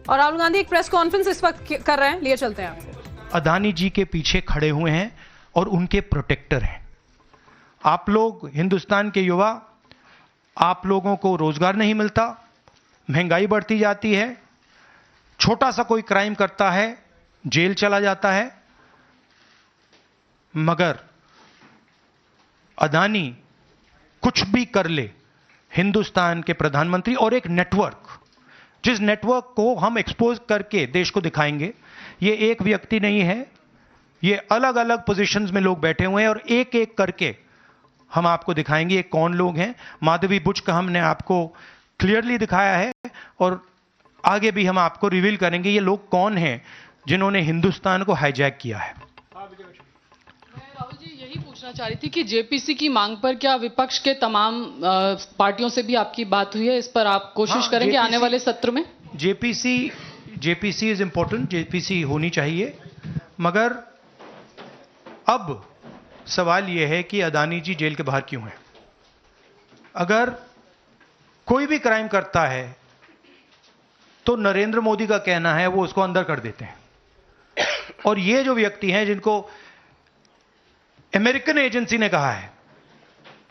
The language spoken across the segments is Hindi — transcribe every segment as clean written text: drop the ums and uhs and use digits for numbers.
और राहुल गांधी एक प्रेस कॉन्फ्रेंस इस वक्त कर रहे हैं, लिए चलते हैं आपको। अदानी जी के पीछे खड़े हुए हैं और उनके प्रोटेक्टर हैं। आप लोग हिंदुस्तान के युवा, आप लोगों को रोजगार नहीं मिलता, महंगाई बढ़ती जाती है, छोटा सा कोई क्राइम करता है जेल चला जाता है, मगर अदानी कुछ भी कर ले, हिंदुस्तान के प्रधानमंत्री और एक नेटवर्क, जिस नेटवर्क को हम एक्सपोज करके देश को दिखाएंगे, ये एक व्यक्ति नहीं है, ये अलग अलग पोजीशंस में लोग बैठे हुए हैं और एक एक करके हम आपको दिखाएंगे ये कौन लोग हैं। माधवी बुच का हमने आपको क्लियरली दिखाया है और आगे भी हम आपको रिवील करेंगे ये लोग कौन हैं जिन्होंने हिंदुस्तान को हाईजैक किया है। राहुल जी, यही पूछना चाह रही थी कि जेपीसी की मांग पर क्या विपक्ष के तमाम पार्टियों से भी आपकी बात हुई है? इस पर आप कोशिश करेंगे आने वाले सत्र में? जेपीसी इज इंपॉर्टेंट, जेपीसी होनी चाहिए, मगर अब सवाल यह है कि अदानी जी जेल के बाहर क्यों हैं? अगर कोई भी क्राइम करता है तो नरेंद्र मोदी का कहना है वो उसको अंदर कर देते हैं, और ये जो व्यक्ति हैं जिनको अमेरिकन एजेंसी ने कहा है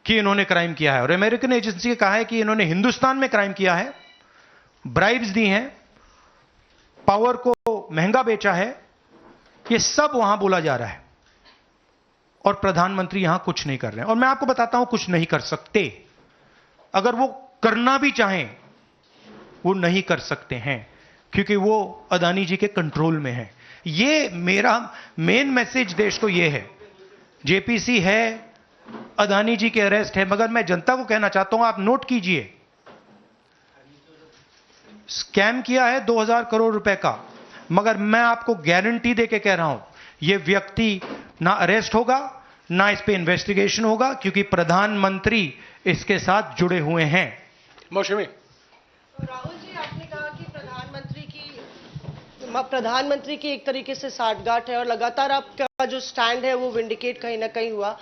कि इन्होंने क्राइम किया है, और अमेरिकन एजेंसी ने कहा है कि इन्होंने हिंदुस्तान में क्राइम किया है, ब्राइब्स दी हैं, पावर को महंगा बेचा है, ये सब वहां बोला जा रहा है और प्रधानमंत्री यहां कुछ नहीं कर रहे हैं। और मैं आपको बताता हूं कुछ नहीं कर सकते, अगर वो करना भी चाहें वो नहीं कर सकते हैं क्योंकि वो अदानी जी के कंट्रोल में है। ये मेरा मेन मैसेज देश को ये है, जेपीसी है, अदानी जी के अरेस्ट है, मगर मैं जनता को कहना चाहता हूं आप नोट कीजिए, स्कैम किया है 2000 करोड़ रुपए का, मगर मैं आपको गारंटी देके कह रहा हूं यह व्यक्ति ना अरेस्ट होगा ना इस पे इन्वेस्टिगेशन होगा क्योंकि प्रधानमंत्री इसके साथ जुड़े हुए हैं। मौसमी राहुल जी, आपने कहा कि प्रधानमंत्री की एक तरीके से साठगांठ है और लगातार आपका जो स्टैंड है वो विंडिकेट कहीं ना कहीं हुआ।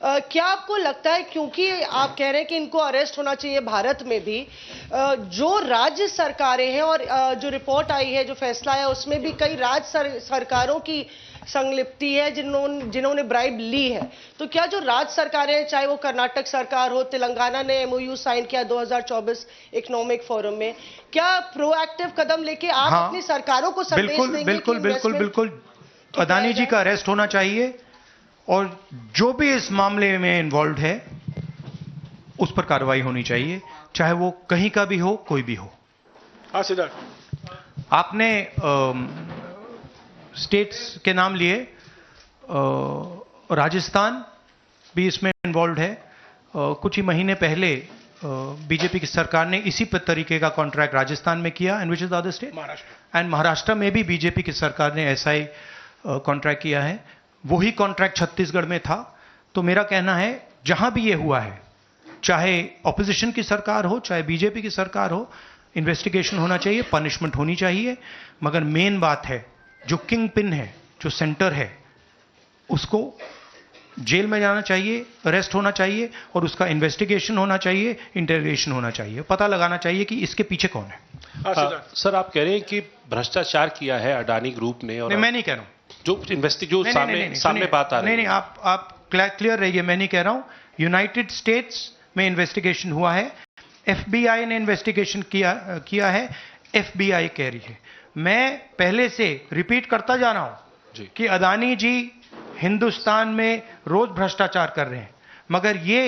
क्या आपको लगता है, क्योंकि आप कह रहे हैं कि इनको अरेस्ट होना चाहिए भारत में भी, जो राज्य सरकारें हैं और जो रिपोर्ट आई है, जो फैसला है, उसमें भी कई राज्य सरकारों की संलिप्ति है जिन्होंने ब्राइब ली है, तो क्या जो राज्य सरकारें हैं, चाहे वो कर्नाटक सरकार हो, तेलंगाना ने एमओयू साइन किया 2024 इकोनॉमिक फोरम में, क्या प्रोएक्टिव कदम लेके आप अपनी सरकारों को संदेश देंगे? बिल्कुल अदानी जी का अरेस्ट होना चाहिए और जो भी इस मामले में इन्वॉल्व है उस पर कार्रवाई होनी चाहिए, चाहे वो कहीं का भी हो, कोई भी हो। हाँ सिद्धार्थ, आपने स्टेट्स के नाम लिए, राजस्थान भी इसमें इन्वॉल्व है। कुछ ही महीने पहले बीजेपी की सरकार ने इसी तरीके का कॉन्ट्रैक्ट राजस्थान में किया, and which is the other state, Maharashtra में भी बीजेपी की सरकार ने ऐसा ही कॉन्ट्रैक्ट किया है। वही कॉन्ट्रैक्ट छत्तीसगढ़ में था। तो मेरा कहना है जहां भी ये हुआ है, चाहे ऑपोजिशन की सरकार हो चाहे बीजेपी की सरकार हो, इन्वेस्टिगेशन होना चाहिए, पनिशमेंट होनी चाहिए, मगर मेन बात है जो किंग पिन है, जो सेंटर है, उसको जेल में जाना चाहिए, अरेस्ट होना चाहिए और उसका इन्वेस्टिगेशन होना चाहिए, इंटरोगेशन होना चाहिए, पता लगाना चाहिए कि इसके पीछे कौन है। सर, आप कह रहे हैं कि भ्रष्टाचार किया है अडानी ग्रुप ने, और मैं नहीं कह रहा हूं, जो सामने बात आ रही है। नहीं, आप क्लियर रहिए, मैं नहीं कह रहा हूं। यूनाइटेड स्टेट्स में इन्वेस्टिगेशन हुआ है, एफबीआई ने इन्वेस्टिगेशन किया है, एफबीआई कह रही है। मैं पहले से रिपीट करता जा रहा हूं कि अदानी जी हिंदुस्तान में रोज भ्रष्टाचार कर रहे हैं, मगर ये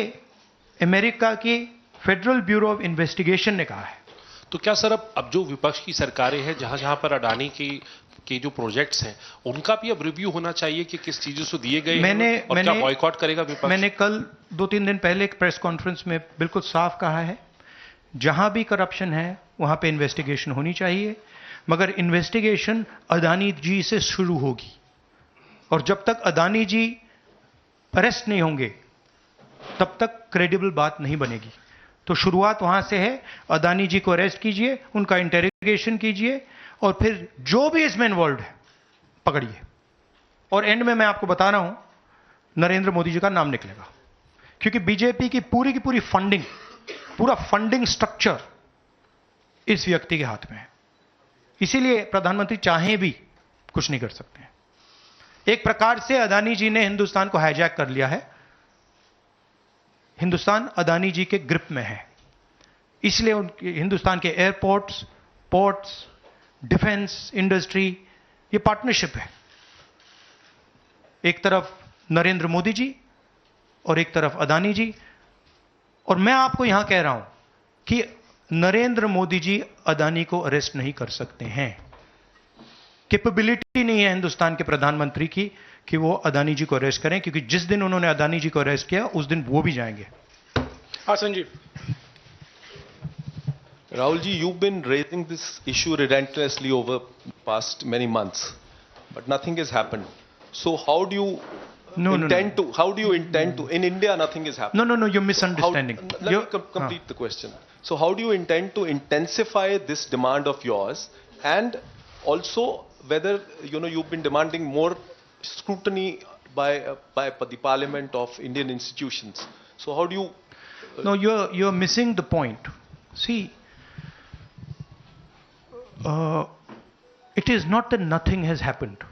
अमेरिका की फेडरल ब्यूरो ऑफ इन्वेस्टिगेशन ने कहा है। तो क्या सर अब जो विपक्ष की सरकारें हैं, जहां पर अडानी की जो प्रोजेक्ट्स हैं, उनका भी अब रिव्यू होना चाहिए कि किस चीजों से दिए गए हैं और क्या बॉयकॉट करेगा विपक्ष? मैंने कल 2-3 दिन पहले एक प्रेस कॉन्फ्रेंस में बिल्कुल साफ कहा है, जहां भी करप्शन है वहां पे इन्वेस्टिगेशन होनी चाहिए, मगर इन्वेस्टिगेशन अदानी जी से शुरू होगी, और जब तक अदानी जी अरेस्ट नहीं होंगे तब तक क्रेडिबल बात नहीं बनेगी। तो शुरुआत वहां से है, अदानी जी को अरेस्ट कीजिए, उनका इंटेरोगेशन कीजिए और फिर जो भी इसमें इन्वॉल्व है पकड़िए, और एंड में मैं आपको बता रहा हूं नरेंद्र मोदी जी का नाम निकलेगा, क्योंकि बीजेपी की पूरी फंडिंग, पूरा फंडिंग स्ट्रक्चर इस व्यक्ति के हाथ में है। इसीलिए प्रधानमंत्री चाहे भी कुछ नहीं कर सकते हैं। एक प्रकार से अदानी जी ने हिंदुस्तान को हाईजैक कर लिया है। हिंदुस्तान अदानी जी के ग्रिप में है, इसलिए हिंदुस्तान के एयरपोर्ट्स, पोर्ट्स, डिफेंस इंडस्ट्री, ये पार्टनरशिप है। एक तरफ नरेंद्र मोदी जी और एक तरफ अदानी जी। और मैं आपको यहां कह रहा हूं कि नरेंद्र मोदी जी अदानी को अरेस्ट नहीं कर सकते हैं। कैपेबिलिटी नहीं है हिंदुस्तान के प्रधानमंत्री की कि वो अदानी जी को अरेस्ट करें, क्योंकि जिस दिन उन्होंने अदानी जी को अरेस्ट किया उस दिन वो भी जाएंगे। हाँ Sanjeev. Rahul ji, you've been raising this issue relentlessly over past many months, but nothing has happened. So how do you intend to? How do you intend to? In India, nothing is happening. No, you're misunderstanding. Let me complete the question. So how do you intend to intensify this demand of yours, and also whether you've been demanding more scrutiny by the Parliament of Indian institutions? So how do you? No, you're missing the point. See. It is not that nothing has happened.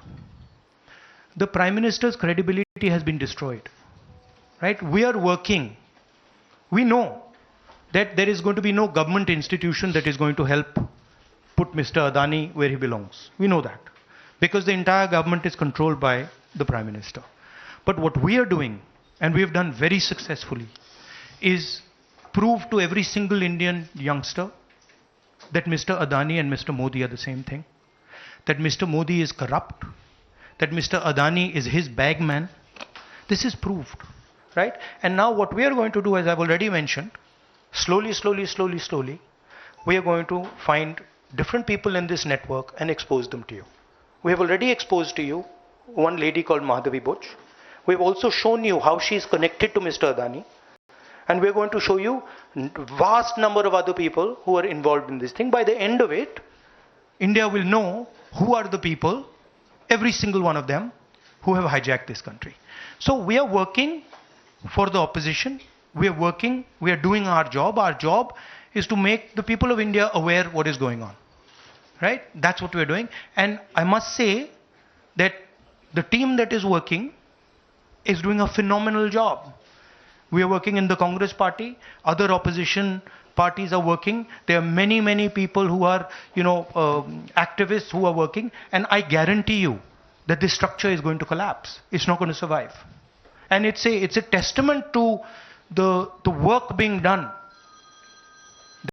The Prime Minister's credibility has been destroyed. Right? We are working. We know that there is going to be no government institution that is going to help put Mr. Adani where he belongs. We know that. Because the entire government is controlled by the Prime Minister. But what we are doing, and we have done very successfully, is prove to every single Indian youngster that Mr. Adani and Mr. Modi are the same thing, that Mr. Modi is corrupt, that Mr. Adani is his bagman. This is proved, right? And now what we are going to do, as I've already mentioned, slowly, we are going to find different people in this network and expose them to you. We have already exposed to you one lady called Madhavi Buch. We've also shown you how she is connected to Mr. Adani. And we're going to show you vast number of other people who are involved in this thing. By the end of it, India will know who are the people, every single one of them, who have hijacked this country. So we are working for the opposition. We are working, we are doing our job. Our job is to make the people of India aware what is going on. Right? That's what we're doing. And I must say that the team that is working is doing a phenomenal job. We are working in the Congress party. Other opposition parties are working. There are many, many people who are, activists who are working. And I guarantee you that this structure is going to collapse. It's not going to survive. And it's a testament to the work being done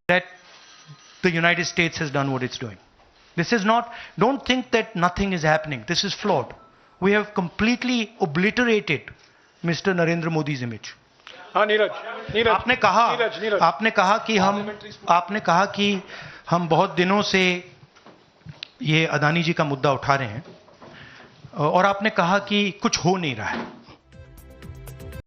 that the United States has done what it's doing. This is not, don't think that nothing is happening. This is flawed. We have completely obliterated Mr. Narendra Modi's image. हाँ नीरज आपने कहा कि हम बहुत दिनों से ये अदानी जी का मुद्दा उठा रहे हैं और आपने कहा कि कुछ हो नहीं रहा है।